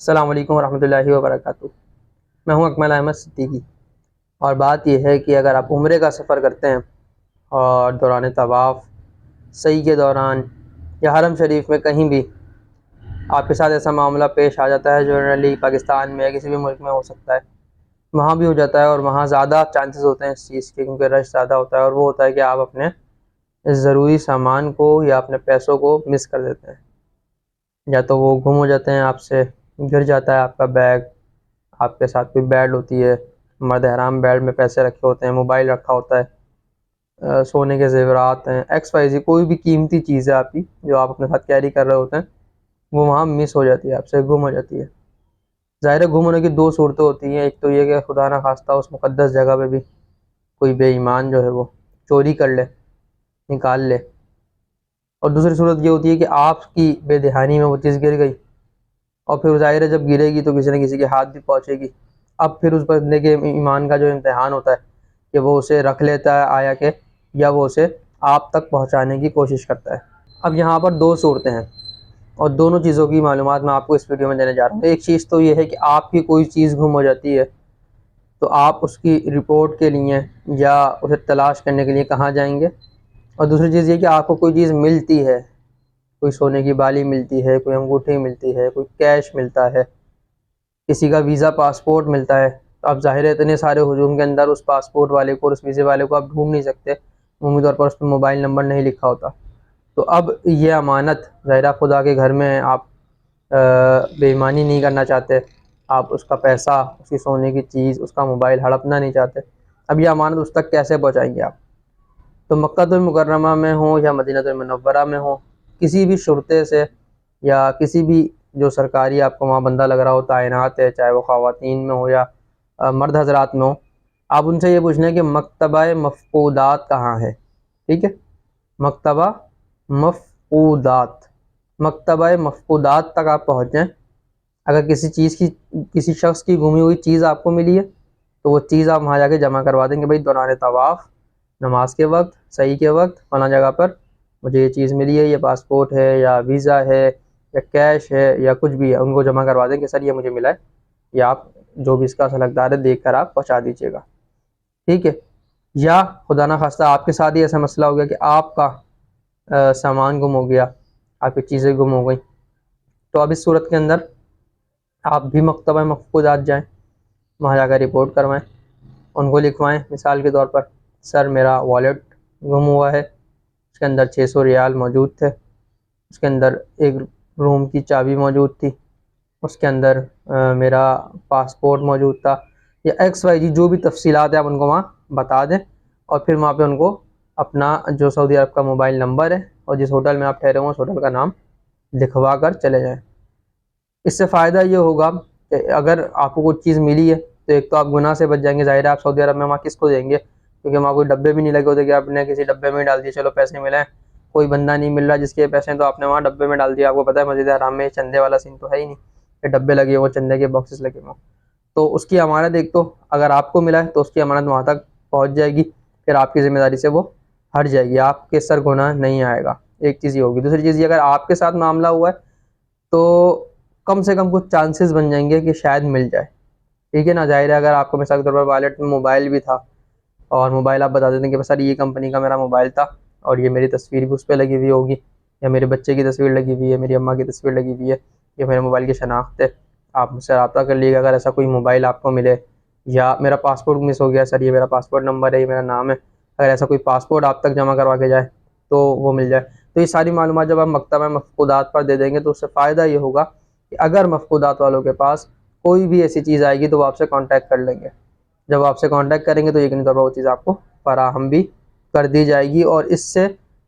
अस्सलाम वालेकुम रहमतुल्लाहि व बरकातुहू। मैं हूं अकमल अहमद सिद्दीकी। और बात यह है कि अगर आप उम्रे का सफ़र करते हैं और दौरान तवाफ़, सई के दौरान या हरम शरीफ में कहीं भी आपके साथ ऐसा मामला पेश आ जाता है, जनरली पाकिस्तान में या किसी भी मुल्क में हो सकता है, वहाँ भी हो जाता है और वहाँ ज़्यादा चांसेस होते हैं इस चीज़ के, क्योंकि रश ज़्यादा होता है। और वो होता है कि आप अपने ज़रूरी सामान को या अपने पैसों को मिस कर देते हैं, या तो वो गुम हो जाते हैं, आपसे गिर जाता है आपका बैग, आपके साथ कोई बेल्ट होती है, मर्द हराम बेल्ट में पैसे रखे होते हैं, मोबाइल रखा होता है, सोने के ज़ेवरात हैं, एक्स वाई जी कोई भी कीमती चीज़ है आपकी जो आप अपने साथ कैरी कर रहे होते हैं, वो वहाँ मिस हो जाती है, आपसे गुम हो जाती है। ज़ाहिर है गुम होने की दो सूरतें होती हैं। एक तो ये कि खुदा ना खास्ता उस मुक़द्दस जगह पे भी कोई बेईमान जो है वो चोरी कर ले, निकाल ले, और दूसरी सूरत ये होती है कि आपकी बेदहानी में वो चीज़ गिर गई और फिर ज़ाहिर है जब गिरेगी तो किसी न किसी के हाथ भी पहुँचेगी। अब फिर उस बंदे के ईमान का जो इम्तिहान होता है कि वो उसे रख लेता है आया के, या वो उसे आप तक पहुँचाने की कोशिश करता है। अब यहाँ पर दो सूरतें हैं और दोनों चीज़ों की मालूमात मैं आपको इस वीडियो में देने जा रहा हूँ। एक चीज़ तो ये है कि आपकी कोई चीज़ गुम हो जाती है तो आप उसकी रिपोर्ट के लिए या उसे तलाश करने के लिए कहाँ जाएंगे, और दूसरी चीज़ ये कि आपको कोई चीज़ मिलती है, कोई सोने की बाली मिलती है, कोई अंगूठी मिलती है, कोई कैश मिलता है, किसी का वीज़ा पासपोर्ट मिलता है। तो अब ज़ाहिर है इतने सारे हुजूम के अंदर उस पासपोर्ट वाले को और उस वीज़े वाले को आप ढूंढ नहीं सकते, उम्मीद तौर पर उस पर मोबाइल नंबर नहीं लिखा होता। तो अब ये अमानत ज़ाहिर खुदा के घर में है, आप बेईमानी नहीं करना चाहते, आप उसका पैसा, उसकी सोने की चीज़, उसका मोबाइल हड़पना नहीं चाहते। अब ये अमानत उस तक कैसे पहुँचाएंगे आप? तो मक्कातुल मुकर्रमा में हो या मदीनातुल मुनव्वरा में हो, किसी भी शुरते से या किसी भी जो सरकारी आपको वहाँ बंदा लग रहा हो, तैनात है, चाहे वो ख़वातीन में हो या मर्द हजरात में हो, आप उनसे ये पूछना है कि मकतबा मफ़क़ूदात कहाँ है। ठीक है, मकतबा मफ़क़ूदात, मकतबा मफ़क़ूदात तक आप पहुँच जाएँ। अगर किसी शख्स की गुमी हुई चीज़ आपको मिली है तो वो चीज़ आप वहाँ जाके जमा करवा देंगे, भाई दौरान तवाफ़, नमाज के वक्त, सही के वक्त, फला जगह पर मुझे ये चीज़ मिली है, ये पासपोर्ट है या वीज़ा है या कैश है या कुछ भी है, उनको जमा करवा देंगे, सर ये मुझे मिला है, या आप जो भी इसका हकदार है देख कर आप पहुँचा दीजिएगा। ठीक है। या खुदा ना खास्ता आपके साथ ही ऐसा मसला हो गया कि आपका सामान गुम हो गया, आपकी चीज़ें गुम हो गई, तो अब इस सूरत के अंदर आप भी मकतबा मफ़क़ूदात जाएँ, वहाँ जाकर रिपोर्ट करवाएँ, उनको लिखवाएँ मिसाल के तौर पर, सर मेरा वॉलेट गुम हुआ है, उसके अंदर 600 रियाल मौजूद थे, उसके अंदर एक रूम की चाबी मौजूद थी, उसके अंदर मेरा पासपोर्ट मौजूद था, या एक्स वाई जी जो भी तफसीलात है आप उनको वहाँ बता दें, और फिर वहाँ पे उनको अपना जो सऊदी अरब का मोबाइल नंबर है और जिस होटल में आप ठहरे हुए उस होटल का नाम लिखवा कर चले जाएँ। इससे फ़ायदा ये होगा कि अगर आपको कुछ चीज़ मिली है तो एक तो आप गुनाह से बच जाएंगे। ज़ाहिर है आप सऊदी अरब में वहाँ किसको देंगे, क्योंकि वहाँ कोई डब्बे भी नहीं लगे होते कि आपने किसी डब्बे में डाल दिए चलो पैसे मिले हैं, कोई बंदा नहीं मिल रहा जिसके पैसे हैं तो आपने वहाँ डब्बे में डाल दिया। आपको पता है मस्जिद हराम में चंदे वाला सीन तो है ही नहीं कि डब्बे लगे हुए, चंदे के बॉक्सेस लगे हुए, तो उसकी अमानत एक तो अगर आपको मिला है तो उसकी अमानत वहाँ तक पहुँच जाएगी, फिर आपकी ज़िम्मेदारी से वो हट जाएगी, आपके सर गुनाह नहीं आएगा। एक चीज़ ये होगी। दूसरी चीज़ ये, अगर आपके साथ मामला हुआ है तो कम से कम कुछ चांसेस बन जाएंगे कि शायद मिल जाए। ठीक है ना। ज़ाहिर है अगर आपको मिसाल के तौर पर वॉलेट में मोबाइल भी था और मोबाइल आप बता देते हैं कि सर ये कंपनी का मेरा मोबाइल था और ये मेरी तस्वीर भी उस पर लगी हुई होगी, या मेरे बच्चे की तस्वीर लगी हुई है, मेरी अम्मा की तस्वीर लगी हुई है, ये मेरे मोबाइल की शनाख्त है, आप मुझसे रब्ता कर लीजिएगा अगर ऐसा कोई मोबाइल आपको मिले। या मेरा पासपोर्ट मिस हो गया, सर ये मेरा पासपोर्ट नंबर है, ये मेरा नाम है, अगर ऐसा कोई पासपोर्ट आप तक जमा करवा के जाए तो वो मिल जाए। तो ये सारी मालूमात जब आप मकतबा मफ़क़ूदात पर दे देंगे तो उससे फ़ायदा ये होगा कि अगर मफ़क़ूदात वालों के पास कोई भी ऐसी चीज़ आएगी तो वो आपसे कांटेक्ट कर लेंगे। जब आपसे कांटेक्ट करेंगे तो यकीनी तौर पर वो चीज़ आपको फराहम भी कर दी जाएगी, और इससे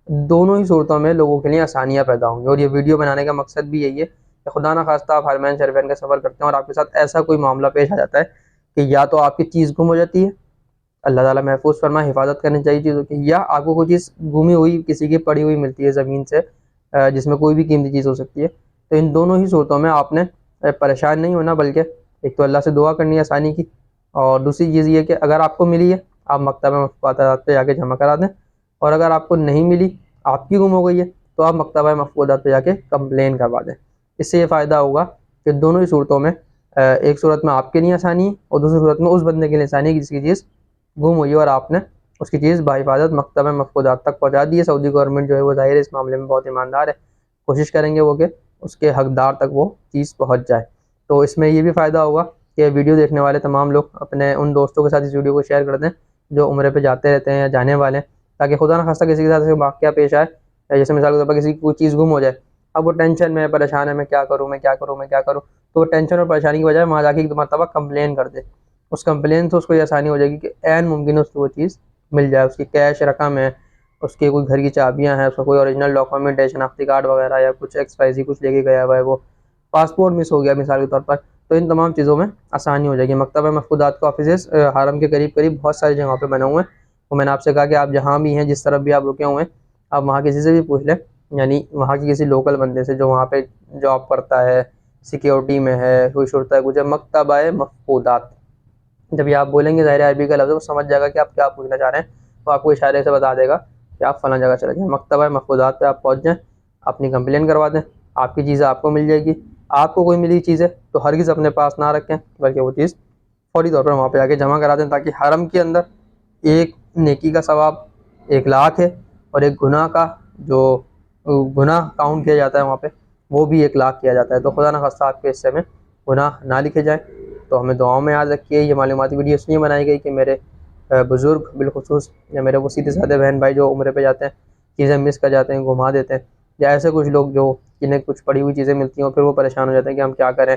दोनों ही सूरतों में लोगों के लिए आसानियाँ पैदा होंगी। और ये वीडियो बनाने का मकसद भी यही है कि खुदा ना खास्ता आप हरमैन शरीफैन का सफ़र करते हैं और आपके साथ ऐसा कोई मामला पेश आ जाता है कि या तो आपकी चीज़ गुम हो जाती है, अल्लाह ताला महफूज फरमाए, हिफाजत करनी चाहिए चीज़ों की, या आपको कोई चीज़ गुमी हुई किसी की पड़ी हुई मिलती है ज़मीन से, जिसमें कोई भी कीमती चीज़ हो सकती है। तो इन दोनों ही सूरतों में आपने परेशान नहीं होना, बल्कि एक तो अल्लाह से दुआ करनी है आसानी की, और दूसरी चीज़ ये कि अगर आपको मिली है आप मकतबा मफ़क़ूदात पे जाके जमा करा दें, और अगर आपको नहीं मिली, आपकी गुम हो गई है, तो आप मकतबा मफ़क़ूदात पे जाके कंप्लेन करवा दें। इससे ये फ़ायदा होगा कि दोनों ही सूरतों में एक सूरत में आपके लिए आसानी है और दूसरी सूरत में उस बंदे के लिए आसानी है जिसकी चीज़ गुम हुई है और आपने उसकी चीज़ बाहिफाजत मकतब महफूजात तक पहुँचा दी है। सऊदी गवर्नमेंट जो है वो ज़ाहिर है इस मामले में बहुत ईमानदार है, कोशिश करेंगे वो कि उसके हकदार तक वो चीज़ पहुँच जाए। तो इसमें ये भी फ़ायदा होगा कि वीडियो देखने वाले तमाम लोग अपने उन दोस्तों के साथ इस वीडियो को शेयर कर दें जो उम्रे पे जाते रहते हैं या जाने वाले हैं, ताकि खुदा न खास्ता किसी के साथ ऐसे वाक़या पेश आए, जैसे मिसाल के तौर पर किसी की कोई चीज़ गुम हो जाए, अब वो टेंशन में परेशान है, मैं क्या करूँ, मैं क्या करूँ, मैं क्या करूँ। तो वो टेंशन और परेशानी की बजाय वहाँ जाके एक मरतबा कंप्लेन कर दे, उस कंप्लेन से उसको ये आसानी हो जाएगी कि ऐन मुमकिन है उसको वो चीज़ मिल जाए। उसकी कैश रकम है, उसकी कोई घर की चाबियाँ हैं, उसका कोई ओरिजिनल डॉक्यूमेंट है, शनाख्ती कार्ड वगैरह या कुछ एक्सपाइजी कुछ लेके गया हुआ है, वो पासपोर्ट मिस हो गया मिसाल के तौर पर, तो इन तमाम चीज़ों में आसानी हो जाएगी। मकतब महफूजात के ऑफिस हरम के करीब करीब बहुत सारी जगहों पे बने हुए हैं। तो मैंने आपसे कहा कि आप जहाँ भी हैं, जिस तरफ भी आप रुके हुए हैं, आप वहाँ किसी से भी पूछ लें, यानी वहाँ की किसी लोकल बंदे से जो वहाँ पे जॉब करता है, सिक्योरिटी में है, कोई शुरता है, कुछ मकतबा महफूजात। जब ये आप बोलेंगे ज़ाहिर है अरबी का लफ्ज़, वो समझ जाएगा कि आप क्या पूछना चाह रहे हैं, तो आपको इशारे से बता देगा कि आप फ़लाँ जगह चले जाएँ। मकतबा महफूजात पे आप पहुँच जाएँ, अपनी कंप्लेन करवा दें, आपकी चीज़ें आपको मिल जाएगी। आपको कोई मिली चीज़ है तो हरगिज़ अपने पास ना रखें, बल्कि वो चीज़ फ़ौरी तौर पर वहाँ पे जाके जमा करा दें, ताकि हरम के अंदर एक नेकी का सवाब 1 लाख है और एक गुनाह का जो गुनाह काउंट किया जाता है वहाँ पे, वो भी 1 लाख किया जाता है। तो खुदा न खास्ता आपके हिस्से में गुनाह ना लिखे जाएँ। तो हमें दुआओं में याद रखिए। ये मालूमाती वीडियो इसलिए बनाई गई कि मेरे बुज़ुर्ग बिलख़ुसूस या मेरे वो सीधे-साधे बहन भाई जो उम्रे पे जाते हैं, चीज़ें मिस कर जाते हैं, घुमा देते हैं, या ऐसे कुछ लोग जो जिन्हें कुछ पड़ी हुई चीज़ें मिलती हैं और फिर वो परेशान हो जाते हैं कि हम क्या करें,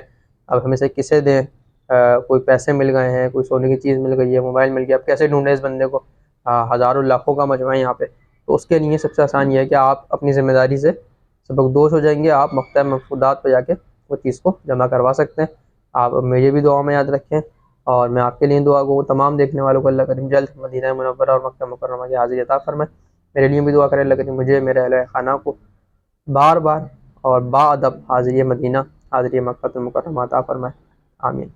अब हम इसे किसे दें, कोई पैसे मिल गए हैं, कोई सोने की चीज़ मिल गई है, मोबाइल मिल गया, अब कैसे ढूँढें इस बंदे को, हज़ारों लाखों का मजमा है यहाँ पे। तो उसके लिए सबसे आसान ये है कि आप अपनी ज़िम्मेदारी से सबकदोश हो जाएंगे, आप मकतब महफूजात पर जाके वो चीज़ को जमा करवा सकते हैं। आप मुझे भी दुआ में याद रखें और मैं आपके लिए दुआ गो, तमाम देखने वालों को अल्लाह करीम जल्द मदीना मुनव्वरा और मक्का मुकर्रमा की हाज़िरी अता फरमाए। मेरे लिए भी दुआ करें अल्लाह करीम मुझे, मेरे अहले खाना को बार बार और बाअदब हाज़िरी मदीना, हाज़िरी मक्का मुकर्रमा अता फरमाए। आमीन।